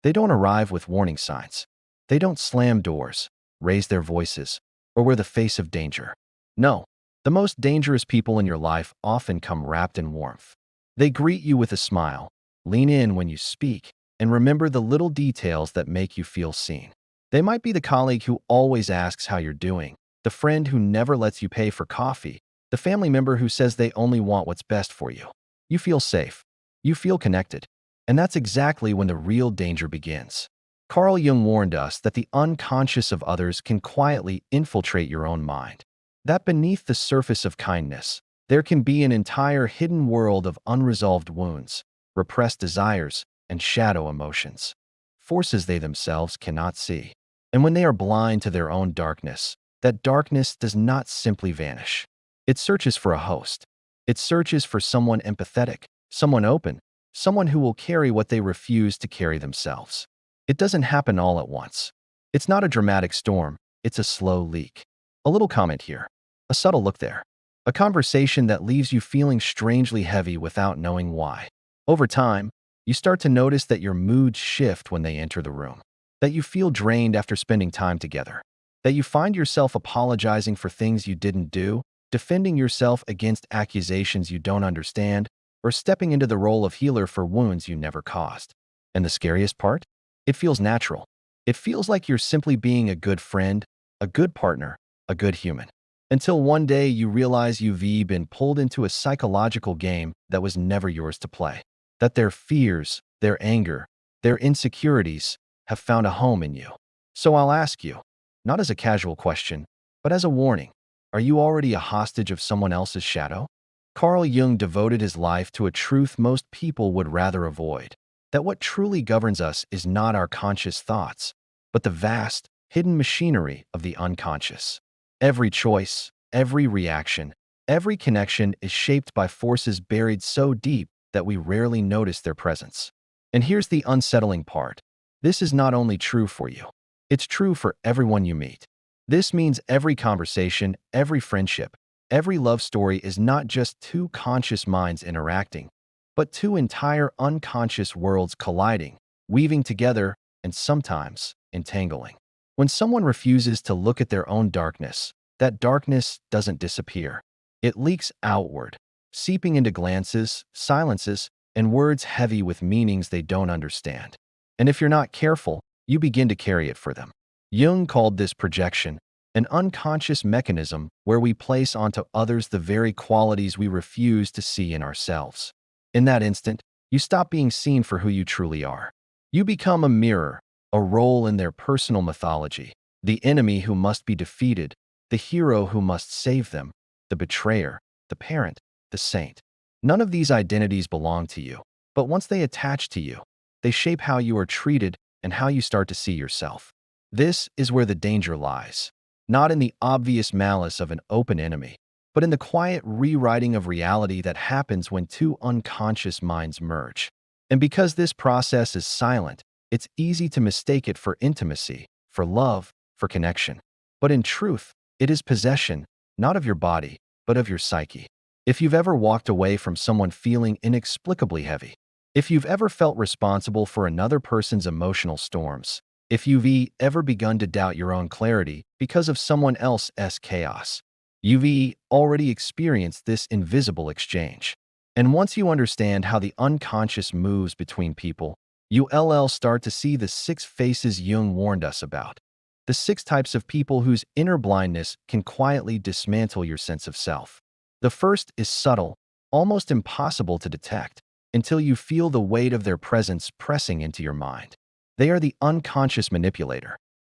They don't arrive with warning signs. They don't slam doors, raise their voices, or wear the face of danger. No, the most dangerous people in your life often come wrapped in warmth. They greet you with a smile, lean in when you speak, and remember the little details that make you feel seen. They might be the colleague who always asks how you're doing, the friend who never lets you pay for coffee, the family member who says they only want what's best for you. You feel safe. You feel connected. And that's exactly when the real danger begins. Carl Jung warned us that the unconscious of others can quietly infiltrate your own mind. That beneath the surface of kindness, there can be an entire hidden world of unresolved wounds, repressed desires, and shadow emotions. Forces they themselves cannot see. And when they are blind to their own darkness, that darkness does not simply vanish. It searches for a host. It searches for someone empathetic, someone open, someone who will carry what they refuse to carry themselves. It doesn't happen all at once. It's not a dramatic storm, it's a slow leak. A little comment here, a subtle look there, a conversation that leaves you feeling strangely heavy without knowing why. Over time, you start to notice that your moods shift when they enter the room, that you feel drained after spending time together, that you find yourself apologizing for things you didn't do, defending yourself against accusations you don't understand, or stepping into the role of healer for wounds you never caused. And the scariest part? It feels natural. It feels like you're simply being a good friend, a good partner, a good human. Until one day you realize you've been pulled into a psychological game that was never yours to play. That their fears, their anger, their insecurities have found a home in you. So I'll ask you, not as a casual question, but as a warning, are you already a hostage of someone else's shadow? Carl Jung devoted his life to a truth most people would rather avoid, that what truly governs us is not our conscious thoughts, but the vast, hidden machinery of the unconscious. Every choice, every reaction, every connection is shaped by forces buried so deep that we rarely notice their presence. And here's the unsettling part. This is not only true for you. It's true for everyone you meet. This means every conversation, every friendship, every love story is not just two conscious minds interacting, but two entire unconscious worlds colliding, weaving together, and sometimes entangling. When someone refuses to look at their own darkness, that darkness doesn't disappear. It leaks outward, seeping into glances, silences, and words heavy with meanings they don't understand. And if you're not careful, you begin to carry it for them. Jung called this projection, an unconscious mechanism where we place onto others the very qualities we refuse to see in ourselves. In that instant, you stop being seen for who you truly are. You become a mirror, a role in their personal mythology, the enemy who must be defeated, the hero who must save them, the betrayer, the parent, the saint. None of these identities belong to you, but once they attach to you, they shape how you are treated and how you start to see yourself. This is where the danger lies, not in the obvious malice of an open enemy, but in the quiet rewriting of reality that happens when two unconscious minds merge. And because this process is silent, it's easy to mistake it for intimacy, for love, for connection. But in truth, it is possession, not of your body, but of your psyche. If you've ever walked away from someone feeling inexplicably heavy, if you've ever felt responsible for another person's emotional storms, if you've ever begun to doubt your own clarity because of someone else's chaos, you've already experienced this invisible exchange. And once you understand how the unconscious moves between people, you'll start to see the 6 faces Jung warned us about. The 6 types of people whose inner blindness can quietly dismantle your sense of self. The first is subtle, almost impossible to detect, until you feel the weight of their presence pressing into your mind. They are the unconscious manipulator.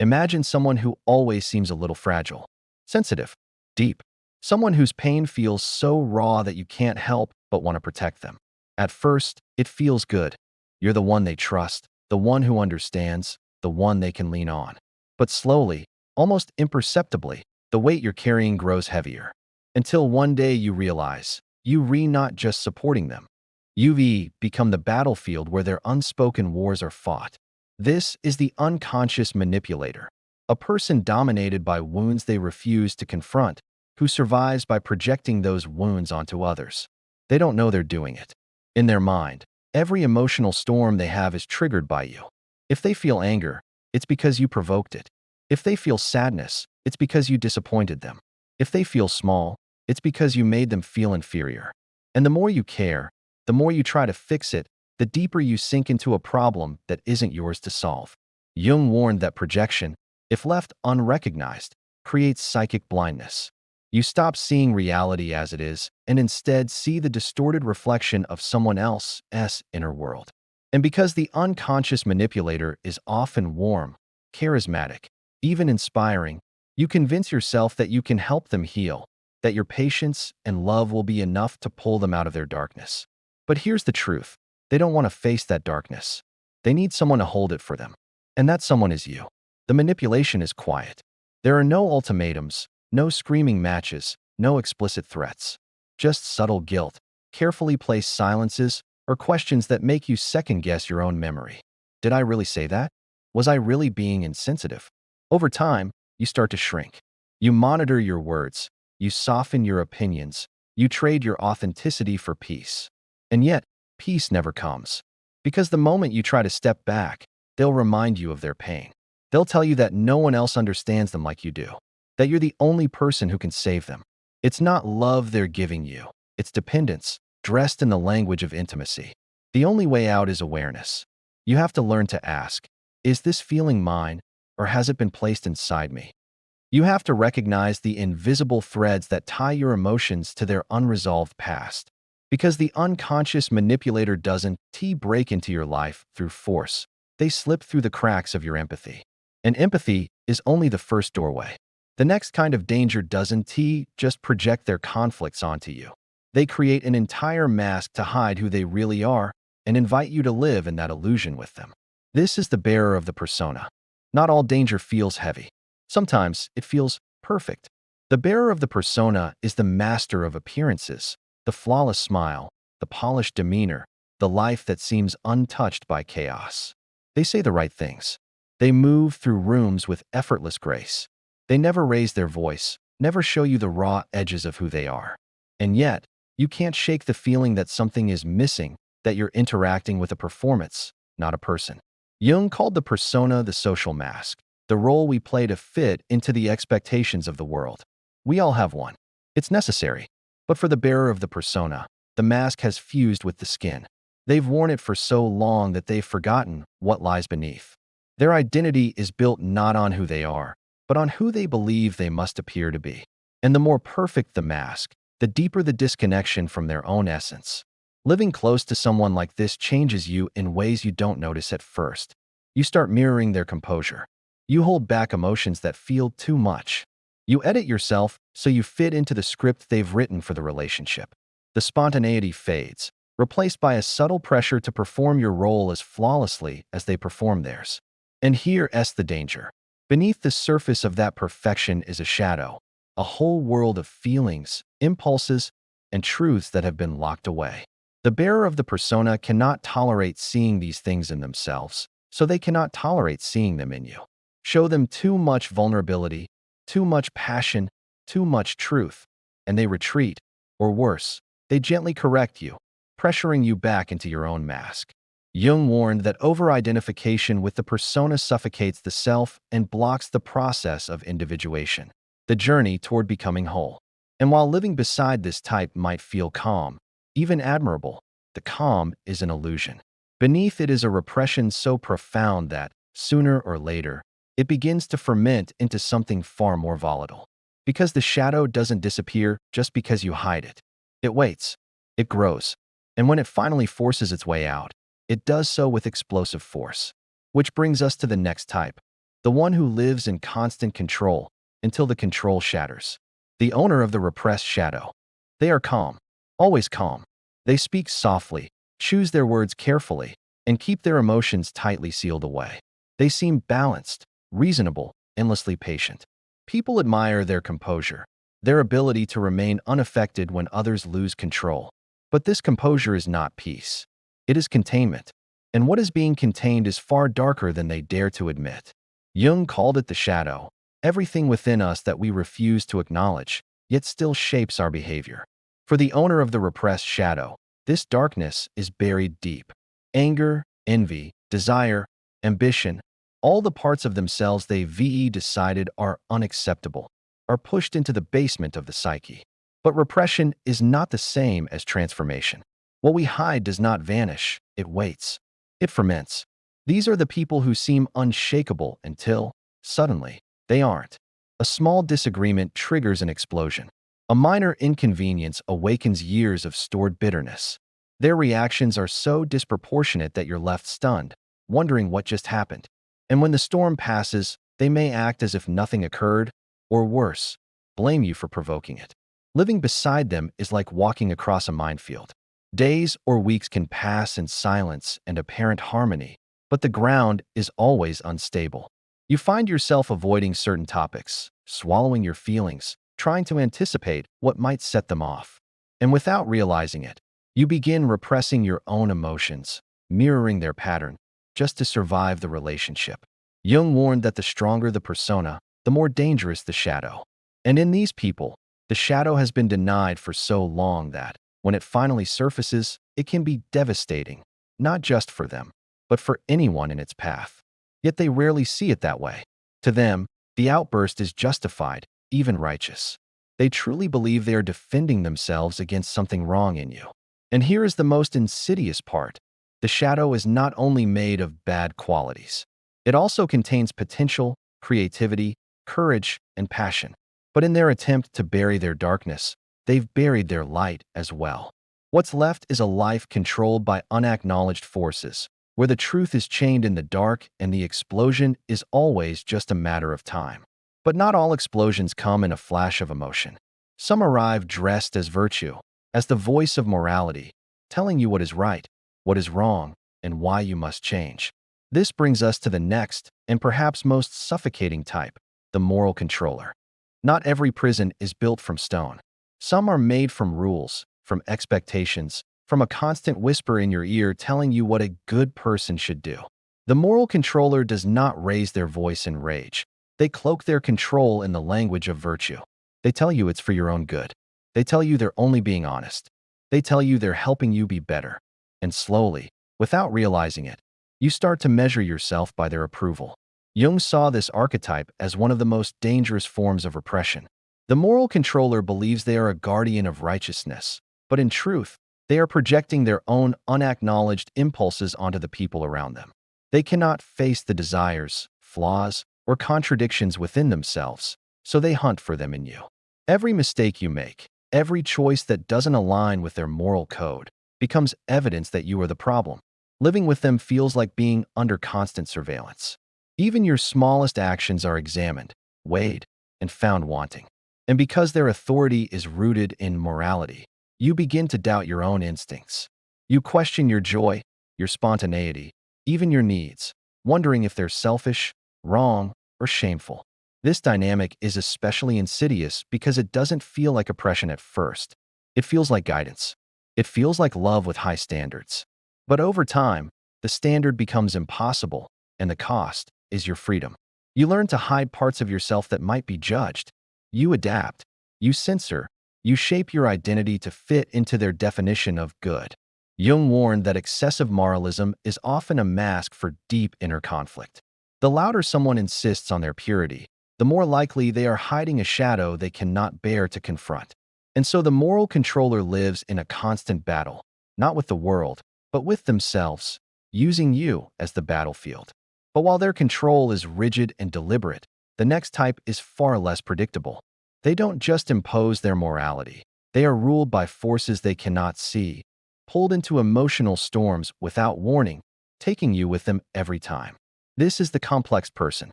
Imagine someone who always seems a little fragile, sensitive, deep. Someone whose pain feels so raw that you can't help but want to protect them. At first, it feels good. You're the one they trust, the one who understands, the one they can lean on. But slowly, almost imperceptibly, the weight you're carrying grows heavier. Until one day you realize, you're not just supporting them. You've become the battlefield where their unspoken wars are fought. This is the unconscious manipulator, a person dominated by wounds they refuse to confront, who survives by projecting those wounds onto others. They don't know they're doing it. In their mind, every emotional storm they have is triggered by you. If they feel anger, it's because you provoked it. If they feel sadness, it's because you disappointed them. If they feel small, it's because you made them feel inferior. And the more you care, the more you try to fix it, the deeper you sink into a problem that isn't yours to solve. Jung warned that projection, if left unrecognized, creates psychic blindness. You stop seeing reality as it is and instead see the distorted reflection of someone else's inner world. And because the unconscious manipulator is often warm, charismatic, even inspiring, you convince yourself that you can help them heal, that your patience and love will be enough to pull them out of their darkness. But here's the truth. They don't want to face that darkness. They need someone to hold it for them. And that someone is you. The manipulation is quiet. There are no ultimatums, no screaming matches, no explicit threats. Just subtle guilt, carefully placed silences, or questions that make you second-guess your own memory. Did I really say that? Was I really being insensitive? Over time, you start to shrink. You monitor your words. You soften your opinions. You trade your authenticity for peace. And yet, peace never comes. Because the moment you try to step back, they'll remind you of their pain. They'll tell you that no one else understands them like you do, that you're the only person who can save them. It's not love they're giving you. It's dependence, dressed in the language of intimacy. The only way out is awareness. You have to learn to ask, is this feeling mine, or has it been placed inside me? You have to recognize the invisible threads that tie your emotions to their unresolved past. Because the unconscious manipulator doesn't break into your life through force. They slip through the cracks of your empathy. And empathy is only the first doorway. The next kind of danger doesn't just project their conflicts onto you. They create an entire mask to hide who they really are and invite you to live in that illusion with them. This is the bearer of the persona. Not all danger feels heavy. Sometimes it feels perfect. The bearer of the persona is the master of appearances, the flawless smile, the polished demeanor, the life that seems untouched by chaos. They say the right things. They move through rooms with effortless grace. They never raise their voice, never show you the raw edges of who they are. And yet, you can't shake the feeling that something is missing, that you're interacting with a performance, not a person. Jung called the persona the social mask, the role we play to fit into the expectations of the world. We all have one. It's necessary. But for the bearer of the persona, the mask has fused with the skin. They've worn it for so long that they've forgotten what lies beneath. Their identity is built not on who they are, but on who they believe they must appear to be. And the more perfect the mask, the deeper the disconnection from their own essence. Living close to someone like this changes you in ways you don't notice at first. You start mirroring their composure. You hold back emotions that feel too much. You edit yourself so you fit into the script they've written for the relationship. The spontaneity fades, replaced by a subtle pressure to perform your role as flawlessly as they perform theirs. And here's the danger. Beneath the surface of that perfection is a shadow, a whole world of feelings, impulses, and truths that have been locked away. The bearer of the persona cannot tolerate seeing these things in themselves, so they cannot tolerate seeing them in you. Show them too much vulnerability, too much passion, too much truth, and they retreat, or worse, they gently correct you, pressuring you back into your own mask. Jung warned that over-identification with the persona suffocates the self and blocks the process of individuation, the journey toward becoming whole. And while living beside this type might feel calm, even admirable, the calm is an illusion. Beneath it is a repression so profound that, sooner or later, it begins to ferment into something far more volatile. Because the shadow doesn't disappear just because you hide it. It waits. It grows. And when it finally forces its way out, it does so with explosive force. Which brings us to the next type, the one who lives in constant control until the control shatters. The owner of the repressed shadow. They are calm, always calm. They speak softly, choose their words carefully, and keep their emotions tightly sealed away. They seem balanced, reasonable, endlessly patient. People admire their composure, their ability to remain unaffected when others lose control. But this composure is not peace. It is containment. And what is being contained is far darker than they dare to admit. Jung called it the shadow, everything within us that we refuse to acknowledge, yet still shapes our behavior. For the owner of the repressed shadow, this darkness is buried deep. Anger, envy, desire, ambition, all the parts of themselves they've decided are unacceptable, are pushed into the basement of the psyche. But repression is not the same as transformation. What we hide does not vanish, it waits. It ferments. These are the people who seem unshakable until, suddenly, they aren't. A small disagreement triggers an explosion. A minor inconvenience awakens years of stored bitterness. Their reactions are so disproportionate that you're left stunned, wondering what just happened. And when the storm passes, they may act as if nothing occurred, or worse, blame you for provoking it. Living beside them is like walking across a minefield. Days or weeks can pass in silence and apparent harmony, but the ground is always unstable. You find yourself avoiding certain topics, swallowing your feelings, trying to anticipate what might set them off. And without realizing it, you begin repressing your own emotions, mirroring their pattern, just to survive the relationship. Jung warned that the stronger the persona, the more dangerous the shadow. And in these people, the shadow has been denied for so long that, when it finally surfaces, it can be devastating, not just for them, but for anyone in its path. Yet they rarely see it that way. To them, the outburst is justified, even righteous. They truly believe they are defending themselves against something wrong in you. And here is the most insidious part. The shadow is not only made of bad qualities. It also contains potential, creativity, courage, and passion. But in their attempt to bury their darkness, they've buried their light as well. What's left is a life controlled by unacknowledged forces, where the truth is chained in the dark and the explosion is always just a matter of time. But not all explosions come in a flash of emotion. Some arrive dressed as virtue, as the voice of morality, telling you what is right, what is wrong, and why you must change. This brings us to the next, and perhaps most suffocating type, the moral controller. Not every prison is built from stone. Some are made from rules, from expectations, from a constant whisper in your ear telling you what a good person should do. The moral controller does not raise their voice in rage. They cloak their control in the language of virtue. They tell you it's for your own good. They tell you they're only being honest. They tell you they're helping you be better. And slowly, without realizing it, you start to measure yourself by their approval. Jung saw this archetype as one of the most dangerous forms of repression. The moral controller believes they are a guardian of righteousness, but in truth, they are projecting their own unacknowledged impulses onto the people around them. They cannot face the desires, flaws, or contradictions within themselves, so they hunt for them in you. Every mistake you make, every choice that doesn't align with their moral code, becomes evidence that you are the problem. Living with them feels like being under constant surveillance. Even your smallest actions are examined, weighed, and found wanting. And because their authority is rooted in morality, you begin to doubt your own instincts. You question your joy, your spontaneity, even your needs, wondering if they're selfish, wrong, or shameful. This dynamic is especially insidious because it doesn't feel like oppression at first. It feels like guidance. It feels like love with high standards. But over time, the standard becomes impossible, and the cost is your freedom. You learn to hide parts of yourself that might be judged. You adapt. You censor. You shape your identity to fit into their definition of good. Jung warned that excessive moralism is often a mask for deep inner conflict. The louder someone insists on their purity, the more likely they are hiding a shadow they cannot bear to confront. And so the moral controller lives in a constant battle, not with the world, but with themselves, using you as the battlefield. But while their control is rigid and deliberate, the next type is far less predictable. They don't just impose their morality. They are ruled by forces they cannot see, pulled into emotional storms without warning, taking you with them every time. This is the complex person.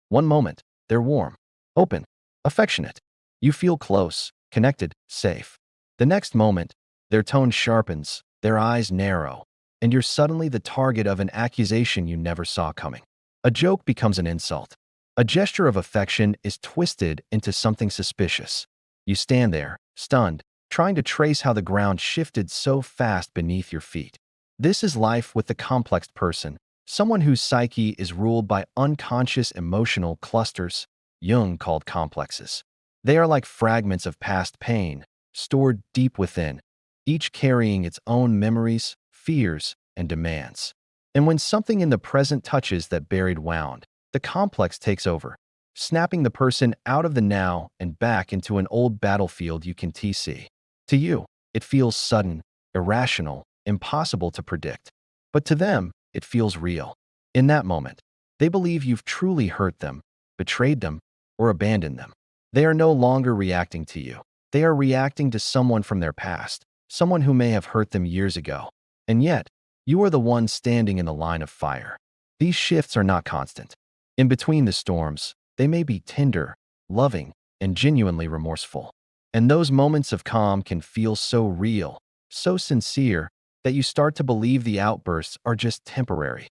One moment, they're warm, open, affectionate. You feel close, connected, safe. The next moment, their tone sharpens, their eyes narrow, and you're suddenly the target of an accusation you never saw coming. A joke becomes an insult. A gesture of affection is twisted into something suspicious. You stand there, stunned, trying to trace how the ground shifted so fast beneath your feet. This is life with the complex person, someone whose psyche is ruled by unconscious emotional clusters, Jung called complexes. They are like fragments of past pain, stored deep within, each carrying its own memories, fears, and demands. And when something in the present touches that buried wound, the complex takes over, snapping the person out of the now and back into an old battlefield you can see. To you, it feels sudden, irrational, impossible to predict. But to them, it feels real. In that moment, they believe you've truly hurt them, betrayed them, or abandoned them. They are no longer reacting to you. They are reacting to someone from their past, someone who may have hurt them years ago. And yet, you are the one standing in the line of fire. These shifts are not constant. In between the storms, they may be tender, loving, and genuinely remorseful. And those moments of calm can feel so real, so sincere, that you start to believe the outbursts are just temporary.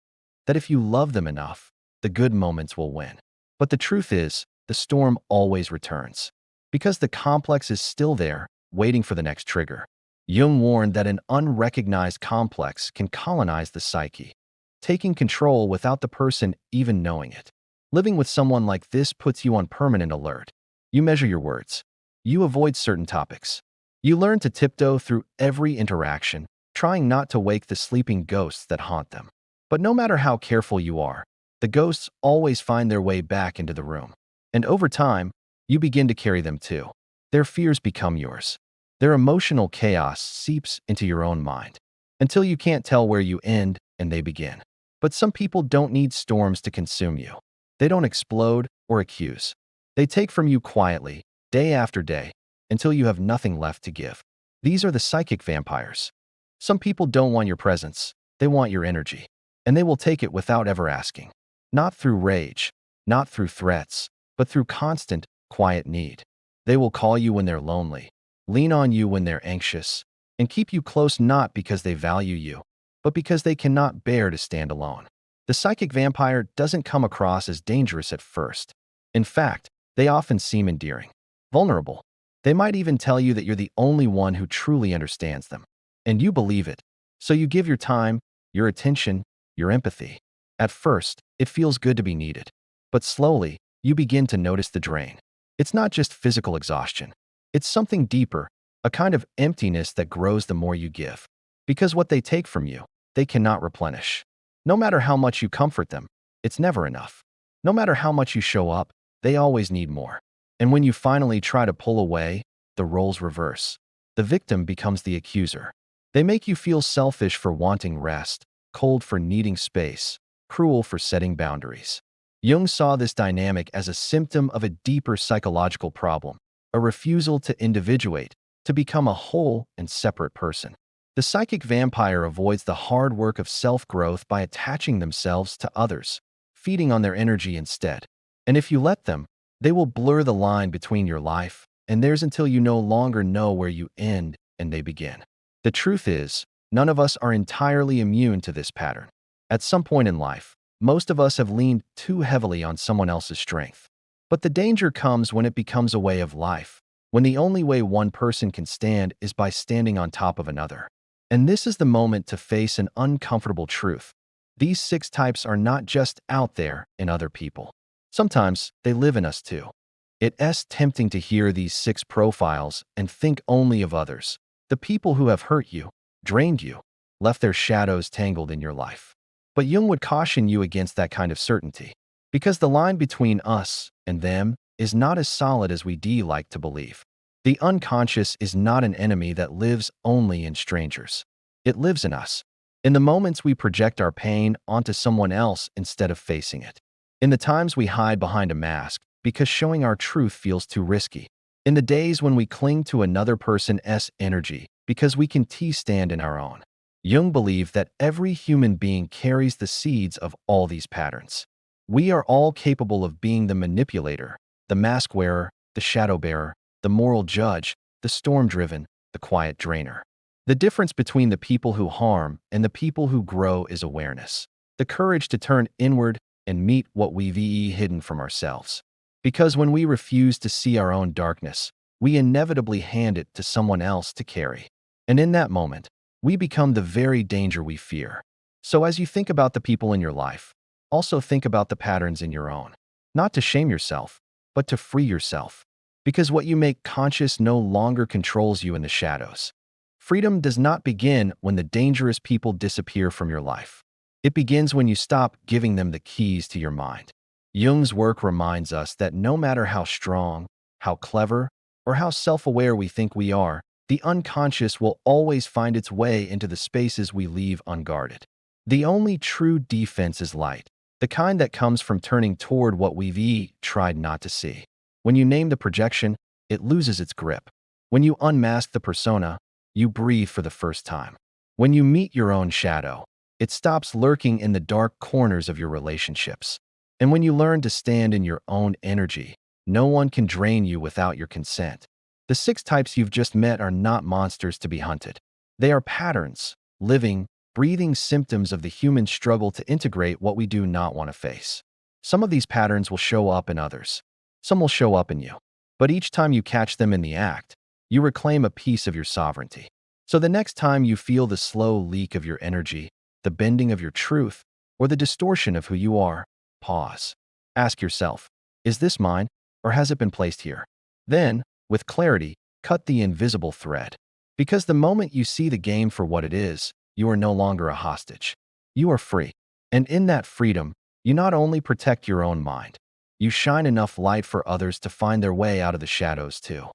That if you love them enough, the good moments will win. But the truth is, the storm always returns. Because the complex is still there, waiting for the next trigger. Jung warned that an unrecognized complex can colonize the psyche, taking control without the person even knowing it. Living with someone like this puts you on permanent alert. You measure your words. You avoid certain topics. You learn to tiptoe through every interaction, trying not to wake the sleeping ghosts that haunt them. But no matter how careful you are, the ghosts always find their way back into the room. And over time, you begin to carry them too. Their fears become yours. Their emotional chaos seeps into your own mind, until you can't tell where you end and they begin. But some people don't need storms to consume you. They don't explode or accuse. They take from you quietly, day after day, until you have nothing left to give. These are the psychic vampires. Some people don't want your presence. They want your energy. And they will take it without ever asking. Not through rage, not through threats, but through constant, quiet need. They will call you when they're lonely, lean on you when they're anxious, and keep you close not because they value you, but because they cannot bear to stand alone. The psychic vampire doesn't come across as dangerous at first. In fact, they often seem endearing, vulnerable. They might even tell you that you're the only one who truly understands them. And you believe it. So you give your time, your attention, your empathy. At first, it feels good to be needed. But slowly, you begin to notice the drain. It's not just physical exhaustion. It's something deeper, a kind of emptiness that grows the more you give. Because what they take from you, they cannot replenish. No matter how much you comfort them, it's never enough. No matter how much you show up, they always need more. And when you finally try to pull away, the roles reverse. The victim becomes the accuser. They make you feel selfish for wanting rest, cold for needing space, cruel for setting boundaries. Jung saw this dynamic as a symptom of a deeper psychological problem, a refusal to individuate, to become a whole and separate person. The psychic vampire avoids the hard work of self-growth by attaching themselves to others, feeding on their energy instead. And if you let them, they will blur the line between your life and theirs until you no longer know where you end and they begin. The truth is, none of us are entirely immune to this pattern. At some point in life, most of us have leaned too heavily on someone else's strength. But the danger comes when it becomes a way of life, when the only way one person can stand is by standing on top of another. And this is the moment to face an uncomfortable truth. These 6 types are not just out there in other people. Sometimes they live in us too. It's tempting to hear these 6 profiles and think only of others, the people who have hurt you, drained you, left their shadows tangled in your life. But Jung would caution you against that kind of certainty, because the line between us and them is not as solid as we like to believe. The unconscious is not an enemy that lives only in strangers. It lives in us, in the moments we project our pain onto someone else instead of facing it. In the times we hide behind a mask because showing our truth feels too risky. In the days when we cling to another person's energy because we can stand in our own. Jung believed that every human being carries the seeds of all these patterns. We are all capable of being the manipulator, the mask wearer, the shadow bearer, the moral judge, the storm-driven, the quiet drainer. The difference between the people who harm and the people who grow is awareness. The courage to turn inward and meet what we've hidden from ourselves. Because when we refuse to see our own darkness, we inevitably hand it to someone else to carry. And in that moment, we become the very danger we fear. So as you think about the people in your life, also think about the patterns in your own. Not to shame yourself, but to free yourself. Because what you make conscious no longer controls you in the shadows. Freedom does not begin when the dangerous people disappear from your life. It begins when you stop giving them the keys to your mind. Jung's work reminds us that no matter how strong, how clever, or how self-aware we think we are, the unconscious will always find its way into the spaces we leave unguarded. The only true defense is light, the kind that comes from turning toward what we've tried not to see. When you name the projection, it loses its grip. When you unmask the persona, you breathe for the first time. When you meet your own shadow, it stops lurking in the dark corners of your relationships. And when you learn to stand in your own energy, no one can drain you without your consent. The 6 types you've just met are not monsters to be hunted. They are patterns, living, breathing symptoms of the human struggle to integrate what we do not want to face. Some of these patterns will show up in others. Some will show up in you. But each time you catch them in the act, you reclaim a piece of your sovereignty. So the next time you feel the slow leak of your energy, the bending of your truth, or the distortion of who you are, pause. Ask yourself, is this mine, or has it been placed here? Then, with clarity, cut the invisible thread. Because the moment you see the game for what it is, you are no longer a hostage. You are free. And in that freedom, you not only protect your own mind, you shine enough light for others to find their way out of the shadows too.